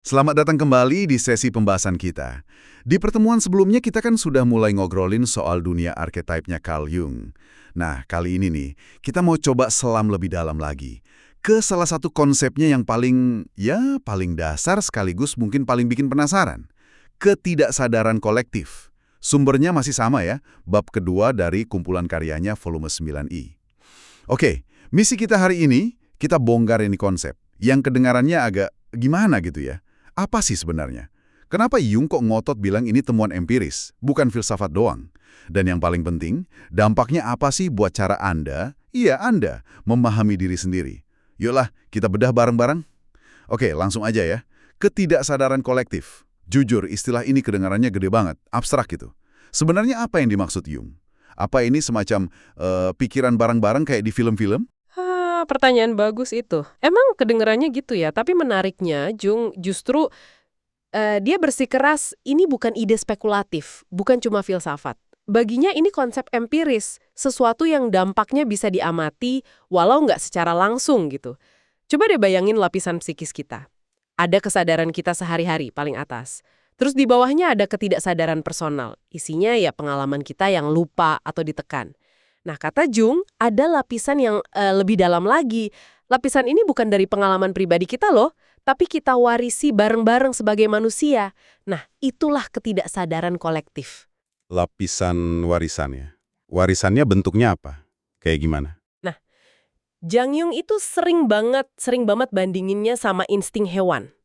Selamat datang kembali di sesi pembahasan kita. Di pertemuan sebelumnya kita kan sudah mulai ngobrolin soal dunia archetype-nya Carl Jung. Nah, kali ini nih, kita mau coba selam lebih dalam lagi. Ke salah satu konsepnya yang paling dasar sekaligus mungkin paling bikin penasaran. Ketidaksadaran kolektif. Sumbernya masih sama ya, bab kedua dari kumpulan karyanya volume 9i. Oke, misi kita hari ini, kita bongkar ini konsep. Yang kedengarannya agak gimana gitu ya. Apa sih sebenarnya? Kenapa Jung kok ngotot bilang ini temuan empiris, bukan filsafat doang? Dan yang paling penting, dampaknya apa sih buat cara Anda, memahami diri sendiri? Yuklah, kita bedah bareng-bareng. Oke, langsung aja ya. Ketidaksadaran kolektif. Jujur, istilah ini kedengarannya gede banget, abstrak gitu. Sebenarnya apa yang dimaksud Jung? Apa ini semacam pikiran bareng-bareng kayak di film-film? Pertanyaan bagus itu. Emang kedengerannya gitu ya, tapi menariknya Jung justru dia bersikeras ini bukan ide spekulatif, bukan cuma filsafat. Baginya ini konsep empiris, sesuatu yang dampaknya bisa diamati walau nggak secara langsung gitu. Coba deh bayangin lapisan psikis kita. Ada kesadaran kita sehari-hari paling atas. Terus di bawahnya ada ketidaksadaran personal. Isinya ya pengalaman kita yang lupa atau ditekan. Nah, kata Jung, ada lapisan yang lebih dalam lagi. Lapisan ini bukan dari pengalaman pribadi kita loh, tapi kita warisi bareng-bareng sebagai manusia. Nah, itulah ketidaksadaran kolektif. Lapisan warisannya. Warisannya bentuknya apa? Kayak gimana? Nah, Jang Jung itu sering banget bandinginnya sama insting hewan.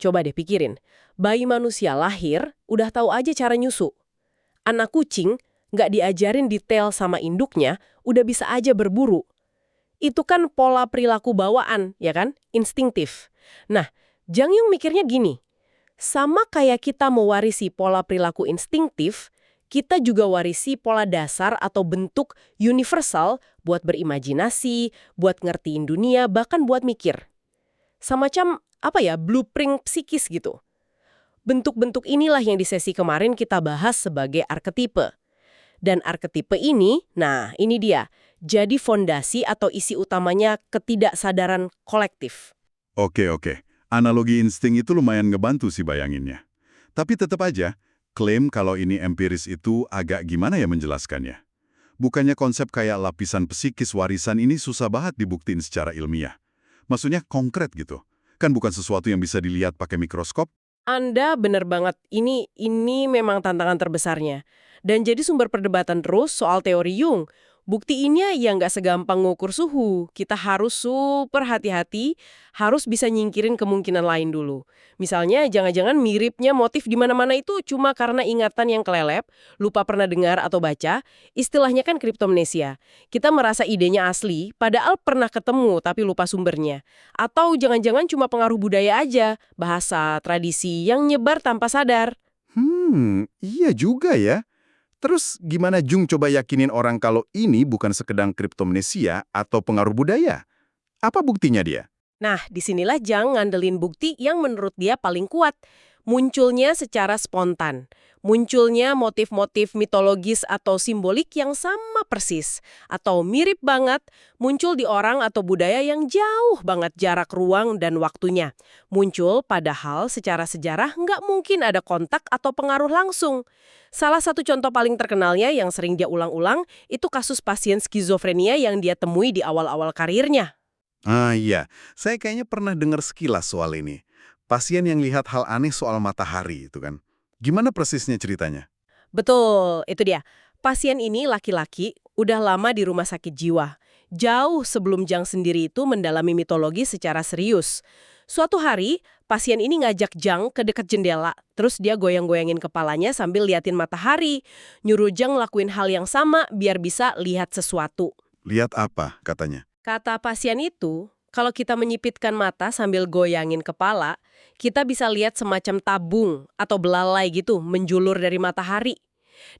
Coba deh pikirin, bayi manusia lahir udah tahu aja cara nyusu. Anak kucing nggak diajarin detail sama induknya, udah bisa aja berburu. Itu kan pola perilaku bawaan, ya kan? Instingtif. Nah, Jang Jung mikirnya gini, sama kayak kita mewarisi pola perilaku instingtif, kita juga warisi pola dasar atau bentuk universal buat berimajinasi, buat ngertiin dunia, bahkan buat mikir. Semacam, blueprint psikis gitu. Bentuk-bentuk inilah yang di sesi kemarin kita bahas sebagai arketipe. Dan arketipe ini, nah ini dia, jadi fondasi atau isi utamanya ketidaksadaran kolektif. Oke. Analogi insting itu lumayan ngebantu sih bayanginnya. Tapi tetap aja, klaim kalau ini empiris itu agak gimana ya menjelaskannya? Bukannya konsep kayak lapisan psikis warisan ini susah banget dibuktiin secara ilmiah. Maksudnya konkret gitu. Kan bukan sesuatu yang bisa dilihat pakai mikroskop. Anda benar banget, ini memang tantangan terbesarnya. Dan jadi sumber perdebatan terus soal teori Jung. Buktiinnya ya nggak segampang ngukur suhu. Kita harus super hati-hati, harus bisa nyingkirin kemungkinan lain dulu. Misalnya, jangan-jangan miripnya motif di mana-mana itu cuma karena ingatan yang kelelep, lupa pernah dengar atau baca, istilahnya kan kriptomnesia. Kita merasa idenya asli, padahal pernah ketemu tapi lupa sumbernya. Atau jangan-jangan cuma pengaruh budaya aja, bahasa, tradisi yang nyebar tanpa sadar. Iya juga ya. Terus gimana Jung coba yakinin orang kalau ini bukan sekedar kriptomnesia atau pengaruh budaya? Apa buktinya dia? Nah, disinilah Jang ngandelin bukti yang menurut dia paling kuat. Munculnya secara spontan. Munculnya motif-motif mitologis atau simbolik yang sama persis. Atau mirip banget, muncul di orang atau budaya yang jauh banget jarak ruang dan waktunya. Muncul padahal secara sejarah nggak mungkin ada kontak atau pengaruh langsung. Salah satu contoh paling terkenalnya yang sering dia ulang-ulang, itu kasus pasien skizofrenia yang dia temui di awal-awal karirnya. Ah iya, saya kayaknya pernah dengar sekilas soal ini. Pasien yang lihat hal aneh soal matahari itu kan. Gimana persisnya ceritanya? Betul, itu dia. Pasien ini laki-laki, udah lama di rumah sakit jiwa. Jauh sebelum Jang sendiri itu mendalami mitologi secara serius. Suatu hari, pasien ini ngajak Jang ke dekat jendela, terus dia goyang-goyangin kepalanya sambil liatin matahari. Nyuruh Jang lakuin hal yang sama biar bisa lihat sesuatu. Lihat apa katanya? Kata pasien itu, kalau kita menyipitkan mata sambil goyangin kepala, kita bisa lihat semacam tabung atau belalai gitu menjulur dari matahari.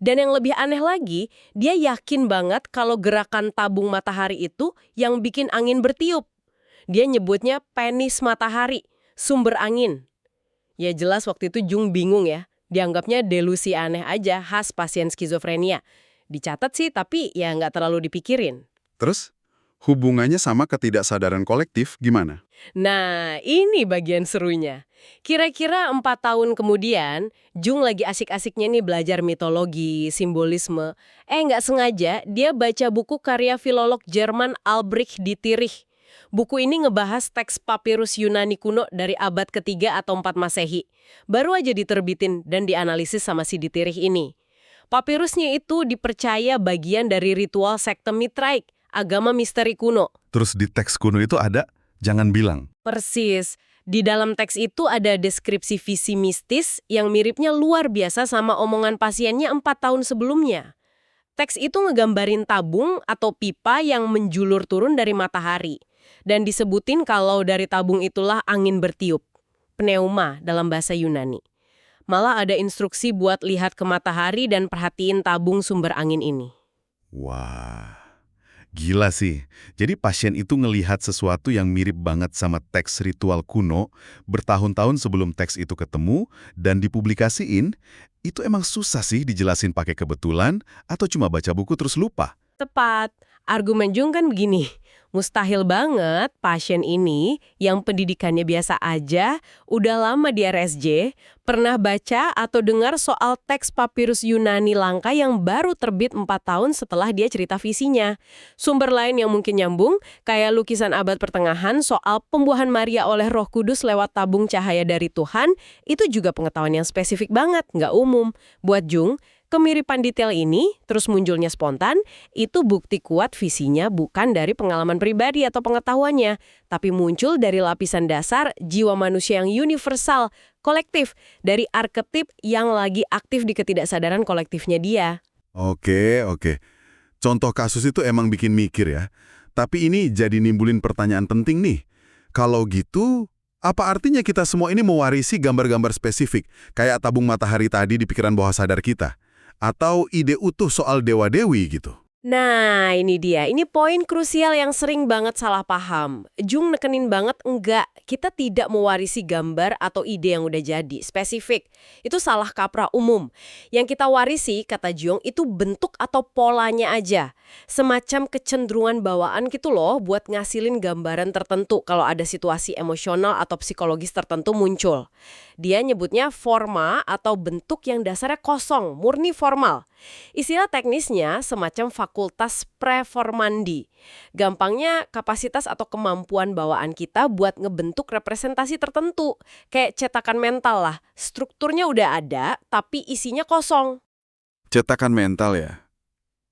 Dan yang lebih aneh lagi, dia yakin banget kalau gerakan tabung matahari itu yang bikin angin bertiup. Dia nyebutnya penis matahari, sumber angin. Ya jelas waktu itu Jung bingung ya. Dianggapnya delusi aneh aja khas pasien skizofrenia. Dicatat sih tapi ya nggak terlalu dipikirin. Terus? Hubungannya sama ketidaksadaran kolektif gimana? Nah, ini bagian serunya. Kira-kira 4 tahun kemudian, Jung lagi asik-asiknya nih belajar mitologi, simbolisme. Nggak sengaja, dia baca buku karya filolog Jerman Albrecht Dietrich. Buku ini ngebahas teks papirus Yunani kuno dari abad ketiga atau 4 Masehi. Baru aja diterbitin dan dianalisis sama si Dietrich ini. Papirusnya itu dipercaya bagian dari ritual sekte Mitraik, agama misteri kuno. Terus di teks kuno itu ada, jangan bilang. Persis. Di dalam teks itu ada deskripsi visi mistis yang miripnya luar biasa sama omongan pasiennya 4 tahun sebelumnya. Teks itu ngegambarin tabung atau pipa yang menjulur turun dari matahari. Dan disebutin kalau dari tabung itulah angin bertiup. Pneuma dalam bahasa Yunani. Malah ada instruksi buat lihat ke matahari dan perhatiin tabung sumber angin ini. Wah, gila sih. Jadi pasien itu ngelihat sesuatu yang mirip banget sama teks ritual kuno bertahun-tahun sebelum teks itu ketemu dan dipublikasiin. Itu emang susah sih dijelasin pakai kebetulan atau cuma baca buku terus lupa. Tepat. Argumen Jung kan begini, mustahil banget pasien ini yang pendidikannya biasa aja, udah lama di RSJ, pernah baca atau dengar soal teks papirus Yunani langka yang baru terbit 4 tahun setelah dia cerita visinya. Sumber lain yang mungkin nyambung, kayak lukisan abad pertengahan soal pembuahan Maria oleh Roh Kudus lewat tabung cahaya dari Tuhan, itu juga pengetahuan yang spesifik banget, nggak umum. Buat Jung, kemiripan detail ini, terus munculnya spontan, itu bukti kuat visinya bukan dari pengalaman pribadi atau pengetahuannya, tapi muncul dari lapisan dasar jiwa manusia yang universal, kolektif, dari arketip yang lagi aktif di ketidaksadaran kolektifnya dia. Oke. Contoh kasus itu emang bikin mikir ya. Tapi ini jadi nimbulin pertanyaan penting nih. Kalau gitu, apa artinya kita semua ini mewarisi gambar-gambar spesifik, kayak tabung matahari tadi di pikiran bawah sadar kita? Atau ide utuh soal dewa-dewi gitu? Nah, ini dia. Ini poin krusial yang sering banget salah paham. Jung nekenin banget enggak, kita tidak mewarisi gambar atau ide yang udah jadi, spesifik. Itu salah kaprah umum. Yang kita warisi, kata Jung, itu bentuk atau polanya aja. Semacam kecenderungan bawaan gitu loh buat ngasilin gambaran tertentu kalau ada situasi emosional atau psikologis tertentu muncul. Dia nyebutnya forma atau bentuk yang dasarnya kosong, murni formal. Istilah teknisnya semacam fakultas preformandi. Gampangnya kapasitas atau kemampuan bawaan kita buat ngebentuk representasi tertentu. Kayak cetakan mental lah, strukturnya udah ada tapi isinya kosong. Cetakan mental ya?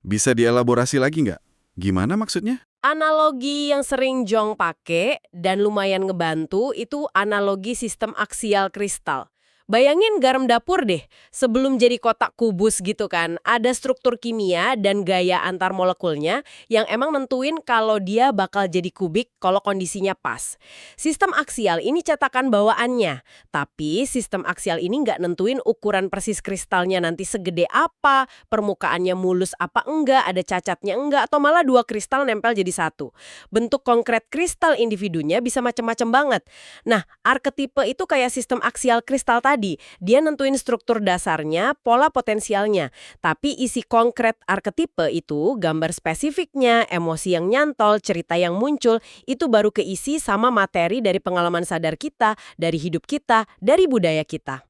Bisa dielaborasi lagi nggak? Gimana maksudnya? Analogi yang sering Jung pakai dan lumayan ngebantu itu analogi sistem aksial kristal. Bayangin garam dapur deh, sebelum jadi kotak kubus gitu kan, ada struktur kimia dan gaya antar molekulnya yang emang nentuin kalau dia bakal jadi kubik kalau kondisinya pas. Sistem aksial ini cetakan bawaannya, tapi sistem aksial ini nggak nentuin ukuran persis kristalnya nanti segede apa, permukaannya mulus apa enggak, ada cacatnya enggak, atau malah dua kristal nempel jadi satu. Bentuk konkret kristal individunya bisa macam-macam banget. Nah, arketipe itu kayak sistem aksial kristal tadi, dia nentuin struktur dasarnya, pola potensialnya. Tapi isi konkret arketipe itu, gambar spesifiknya, emosi yang nyantol, cerita yang muncul, itu baru keisi sama materi dari pengalaman sadar kita, dari hidup kita, dari budaya kita.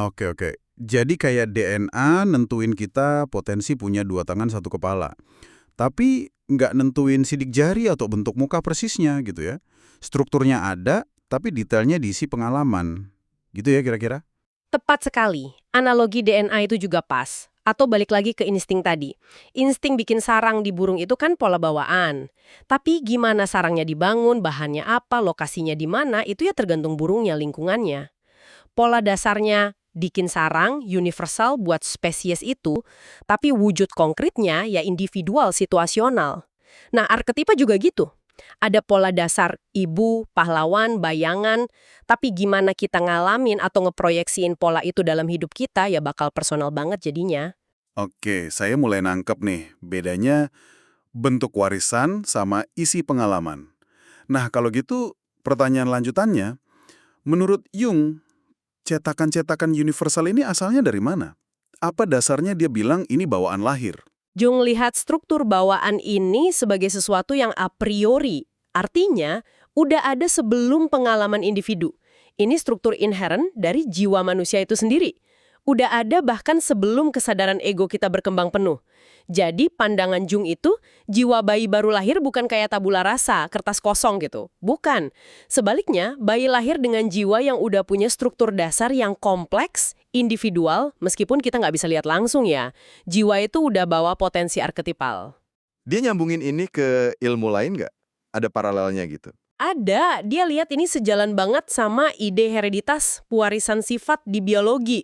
Oke. Jadi kayak DNA nentuin kita potensi punya 2 tangan 1 kepala. Tapi nggak nentuin sidik jari atau bentuk muka persisnya gitu ya. Strukturnya ada, tapi detailnya diisi pengalaman. Gitu ya kira-kira? Tepat sekali. Analogi DNA itu juga pas. Atau balik lagi ke insting tadi. Insting bikin sarang di burung itu kan pola bawaan. Tapi gimana sarangnya dibangun, bahannya apa, lokasinya di mana, itu ya tergantung burungnya, lingkungannya. Pola dasarnya bikin sarang universal buat spesies itu, tapi wujud konkretnya ya individual, situasional. Nah, arketipe juga gitu. Ada pola dasar ibu, pahlawan, bayangan, tapi gimana kita ngalamin atau ngeproyeksiin pola itu dalam hidup kita ya bakal personal banget jadinya. Oke, saya mulai nangkep nih. Bedanya bentuk warisan sama isi pengalaman. Nah, kalau gitu pertanyaan lanjutannya, menurut Jung, cetakan-cetakan universal ini asalnya dari mana? Apa dasarnya dia bilang ini bawaan lahir? Jung lihat struktur bawaan ini sebagai sesuatu yang a priori, artinya udah ada sebelum pengalaman individu. Ini struktur inherent dari jiwa manusia itu sendiri. Udah ada bahkan sebelum kesadaran ego kita berkembang penuh. Jadi pandangan Jung itu, jiwa bayi baru lahir bukan kayak tabula rasa, kertas kosong gitu. Bukan. Sebaliknya, bayi lahir dengan jiwa yang udah punya struktur dasar yang kompleks, individual, meskipun kita nggak bisa lihat langsung ya. Jiwa itu udah bawa potensi arketipal. Dia nyambungin ini ke ilmu lain nggak? Ada paralelnya gitu? Ada, dia lihat ini sejalan banget sama ide hereditas, pewarisan sifat di biologi.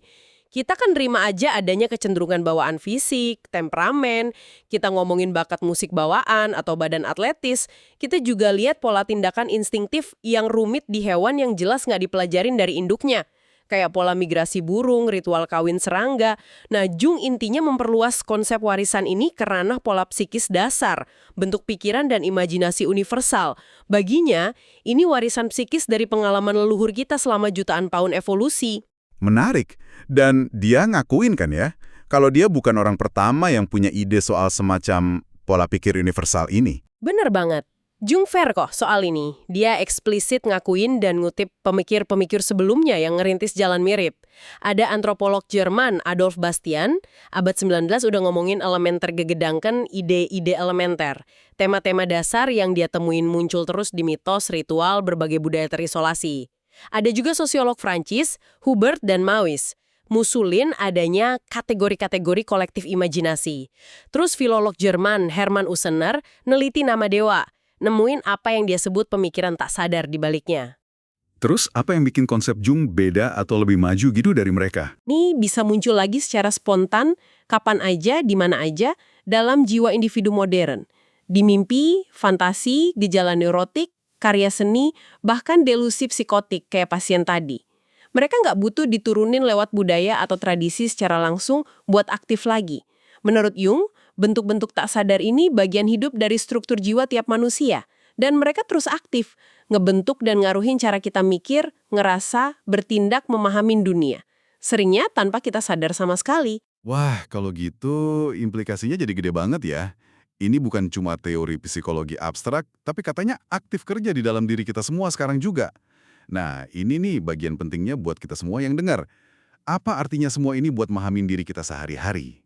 Kita kan terima aja adanya kecenderungan bawaan fisik, temperamen, kita ngomongin bakat musik bawaan atau badan atletis, kita juga lihat pola tindakan instingtif yang rumit di hewan yang jelas nggak dipelajarin dari induknya. Kayak pola migrasi burung, ritual kawin serangga. Nah, Jung intinya memperluas konsep warisan ini ke ranah pola psikis dasar, bentuk pikiran dan imajinasi universal. Baginya, ini warisan psikis dari pengalaman leluhur kita selama jutaan tahun evolusi. Menarik. Dan dia ngakuin kan ya, kalau dia bukan orang pertama yang punya ide soal semacam pola pikir universal ini. Bener banget. Jung fair kok soal ini. Dia eksplisit ngakuin dan ngutip pemikir-pemikir sebelumnya yang ngerintis jalan mirip. Ada antropolog Jerman, Adolf Bastian, abad 19 udah ngomongin elemen tergegedangkan ide-ide elementer. Tema-tema dasar yang dia temuin muncul terus di mitos, ritual, berbagai budaya terisolasi. Ada juga sosiolog Prancis, Hubert dan Mauss, musulin adanya kategori-kategori kolektif imajinasi. Terus filolog Jerman, Hermann Ussener, neliti nama dewa, nemuin apa yang dia sebut pemikiran tak sadar di baliknya. Terus apa yang bikin konsep Jung beda atau lebih maju gitu dari mereka? Ini bisa muncul lagi secara spontan, kapan aja, di mana aja, dalam jiwa individu modern. Di mimpi, fantasi, gejala neurotik, karya seni, bahkan delusi psikotik kayak pasien tadi. Mereka nggak butuh diturunin lewat budaya atau tradisi secara langsung buat aktif lagi. Menurut Jung, bentuk-bentuk tak sadar ini bagian hidup dari struktur jiwa tiap manusia. Dan mereka terus aktif, ngebentuk dan ngaruhin cara kita mikir, ngerasa, bertindak, memahamin dunia. Seringnya tanpa kita sadar sama sekali. Wah, kalau gitu implikasinya jadi gede banget ya. Ini bukan cuma teori psikologi abstrak, tapi katanya aktif kerja di dalam diri kita semua sekarang juga. Nah, ini nih bagian pentingnya buat kita semua yang dengar. Apa artinya semua ini buat memahamin diri kita sehari-hari?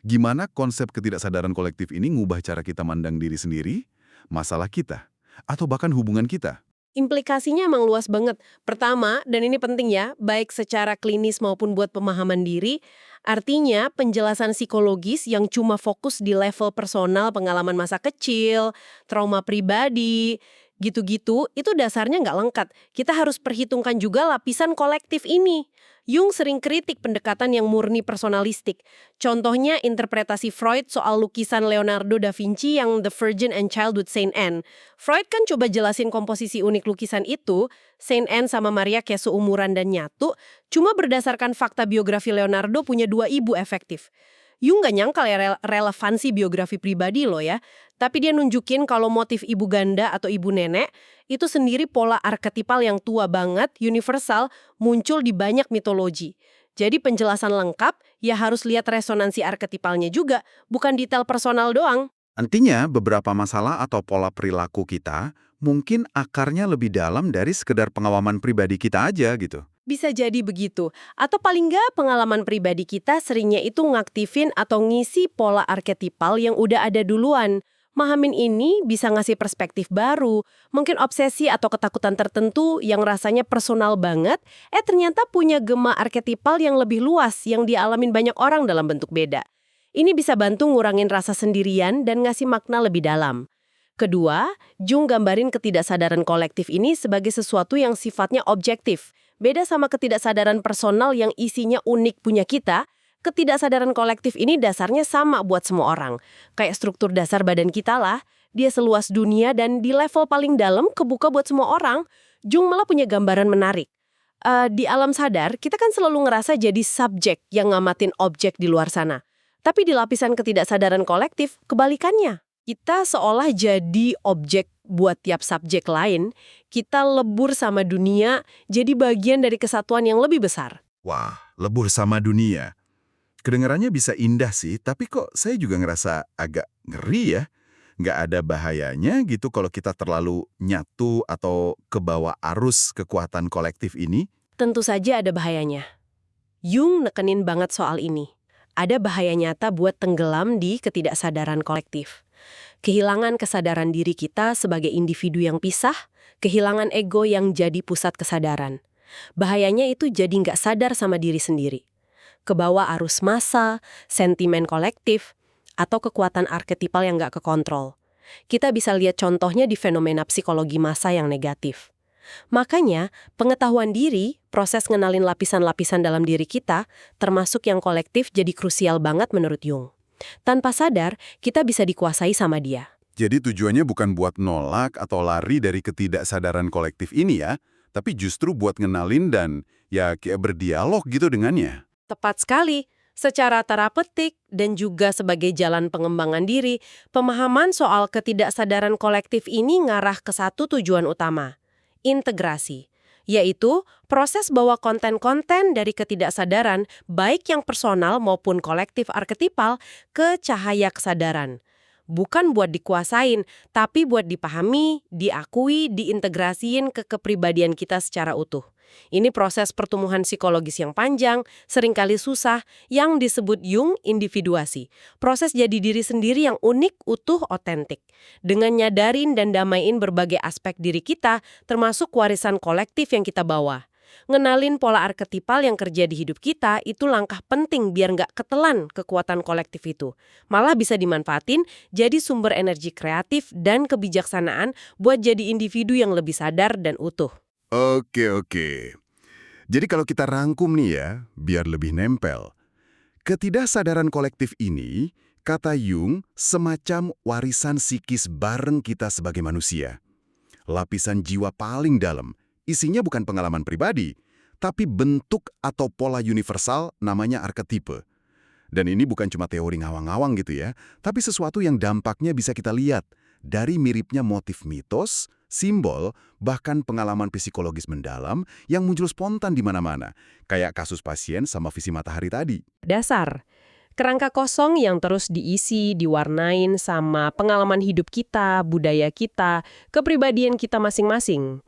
Gimana konsep ketidaksadaran kolektif ini ngubah cara kita mandang diri sendiri, masalah kita, atau bahkan hubungan kita? Implikasinya emang luas banget. Pertama, dan ini penting ya, baik secara klinis maupun buat pemahaman diri, artinya penjelasan psikologis yang cuma fokus di level personal, pengalaman masa kecil, trauma pribadi, gitu-gitu, itu dasarnya nggak lengkap. Kita harus perhitungkan juga lapisan kolektif ini. Jung sering kritik pendekatan yang murni personalistik. Contohnya interpretasi Freud soal lukisan Leonardo da Vinci yang The Virgin and Child with Saint Anne. Freud kan coba jelasin komposisi unik lukisan itu, Saint Anne sama Maria kayak seumuran dan nyatu, cuma berdasarkan fakta biografi Leonardo punya dua ibu efektif. Jung nggak nyangkal ya relevansi biografi pribadi loh ya, tapi dia nunjukin kalau motif ibu ganda atau ibu nenek itu sendiri pola arketipal yang tua banget, universal, muncul di banyak mitologi. Jadi penjelasan lengkap ya harus lihat resonansi arketipalnya juga, bukan detail personal doang. Artinya, beberapa masalah atau pola perilaku kita mungkin akarnya lebih dalam dari sekedar pengalaman pribadi kita aja gitu. Bisa jadi begitu. Atau paling nggak pengalaman pribadi kita seringnya itu ngaktifin atau ngisi pola arketipal yang udah ada duluan. Mahamin ini bisa ngasih perspektif baru, mungkin obsesi atau ketakutan tertentu yang rasanya personal banget, ternyata punya gema arketipal yang lebih luas yang dialamin banyak orang dalam bentuk beda. Ini bisa bantu ngurangin rasa sendirian dan ngasih makna lebih dalam. Kedua, Jung gambarin ketidaksadaran kolektif ini sebagai sesuatu yang sifatnya objektif. Beda sama ketidaksadaran personal yang isinya unik punya kita, ketidaksadaran kolektif ini dasarnya sama buat semua orang. Kayak struktur dasar badan kita lah, dia seluas dunia dan di level paling dalam kebuka buat semua orang. Jung malah punya gambaran menarik. Di alam sadar, kita kan selalu ngerasa jadi subjek yang ngamatin objek di luar sana. Tapi di lapisan ketidaksadaran kolektif, kebalikannya. Kita seolah jadi objek buat tiap subjek lain, kita lebur sama dunia, jadi bagian dari kesatuan yang lebih besar. Wah, lebur sama dunia. Kedengarannya bisa indah sih, tapi kok saya juga ngerasa agak ngeri ya. Nggak ada bahayanya gitu kalau kita terlalu nyatu atau kebawa arus kekuatan kolektif ini. Tentu saja ada bahayanya. Jung nekenin banget soal ini. Ada bahaya nyata buat tenggelam di ketidaksadaran kolektif. Kehilangan kesadaran diri kita sebagai individu yang pisah, kehilangan ego yang jadi pusat kesadaran. Bahayanya itu jadi nggak sadar sama diri sendiri. Kebawa arus massa, sentimen kolektif, atau kekuatan arketipal yang nggak kekontrol. Kita bisa lihat contohnya di fenomena psikologi massa yang negatif. Makanya, pengetahuan diri, proses ngenalin lapisan-lapisan dalam diri kita, termasuk yang kolektif jadi krusial banget menurut Jung. Tanpa sadar, kita bisa dikuasai sama dia. Jadi tujuannya bukan buat nolak atau lari dari ketidaksadaran kolektif ini ya, tapi justru buat ngenalin dan ya kayak berdialog gitu dengannya. Tepat sekali. Secara terapeutik dan juga sebagai jalan pengembangan diri, pemahaman soal ketidaksadaran kolektif ini ngarah ke satu tujuan utama, integrasi. Yaitu proses bawa konten-konten dari ketidaksadaran, baik yang personal maupun kolektif arketipal, ke cahaya kesadaran. Bukan buat dikuasain, tapi buat dipahami, diakui, diintegrasiin ke kepribadian kita secara utuh. Ini proses pertumbuhan psikologis yang panjang, seringkali susah, yang disebut Jung individuasi. Proses jadi diri sendiri yang unik, utuh, otentik. Dengan nyadarin dan damaiin berbagai aspek diri kita, termasuk warisan kolektif yang kita bawa. Ngenalin pola arketipal yang kerja di hidup kita itu langkah penting biar nggak ketelan kekuatan kolektif itu. Malah bisa dimanfaatin jadi sumber energi kreatif dan kebijaksanaan buat jadi individu yang lebih sadar dan utuh. Oke. Jadi kalau kita rangkum nih ya, biar lebih nempel. Ketidaksadaran kolektif ini, kata Jung, semacam warisan psikis bareng kita sebagai manusia. Lapisan jiwa paling dalam, isinya bukan pengalaman pribadi, tapi bentuk atau pola universal namanya arketipe. Dan ini bukan cuma teori ngawang-ngawang gitu ya, tapi sesuatu yang dampaknya bisa kita lihat dari miripnya motif mitos, simbol, bahkan pengalaman psikologis mendalam yang muncul spontan di mana-mana, kayak kasus pasien sama visi matahari tadi. Dasar. Kerangka kosong yang terus diisi, diwarnain sama pengalaman hidup kita, budaya kita, kepribadian kita masing-masing.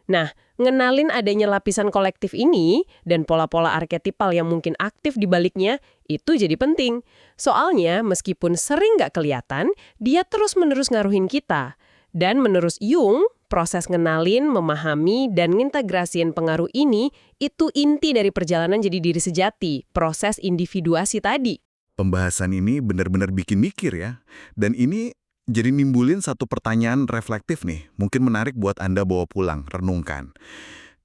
Nah, ngenalin adanya lapisan kolektif ini dan pola-pola arketipal yang mungkin aktif di baliknya, itu jadi penting. Soalnya, meskipun sering nggak kelihatan, dia terus-menerus ngaruhin kita. Dan menurut Jung, proses ngenalin, memahami, dan ngintegrasiin pengaruh ini, itu inti dari perjalanan jadi diri sejati, proses individuasi tadi. Pembahasan ini benar-benar bikin mikir ya. Dan ini jadi nimbulin satu pertanyaan reflektif nih, mungkin menarik buat Anda bawa pulang, renungkan.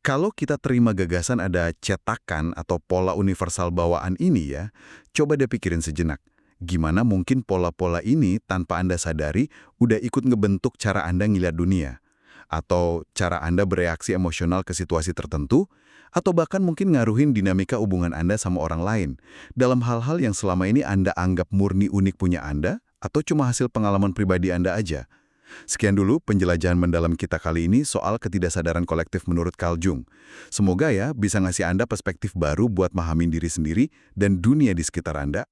Kalau kita terima gagasan ada cetakan atau pola universal bawaan ini ya, coba deh pikirin sejenak. Gimana mungkin pola-pola ini tanpa Anda sadari udah ikut ngebentuk cara Anda ngeliat dunia? Atau cara Anda bereaksi emosional ke situasi tertentu? Atau bahkan mungkin ngaruhin dinamika hubungan Anda sama orang lain? Dalam hal-hal yang selama ini Anda anggap murni unik punya Anda? Atau cuma hasil pengalaman pribadi Anda aja? Sekian dulu penjelajahan mendalam kita kali ini soal ketidaksadaran kolektif menurut Carl Jung. Semoga ya bisa ngasih Anda perspektif baru buat memahami diri sendiri dan dunia di sekitar Anda.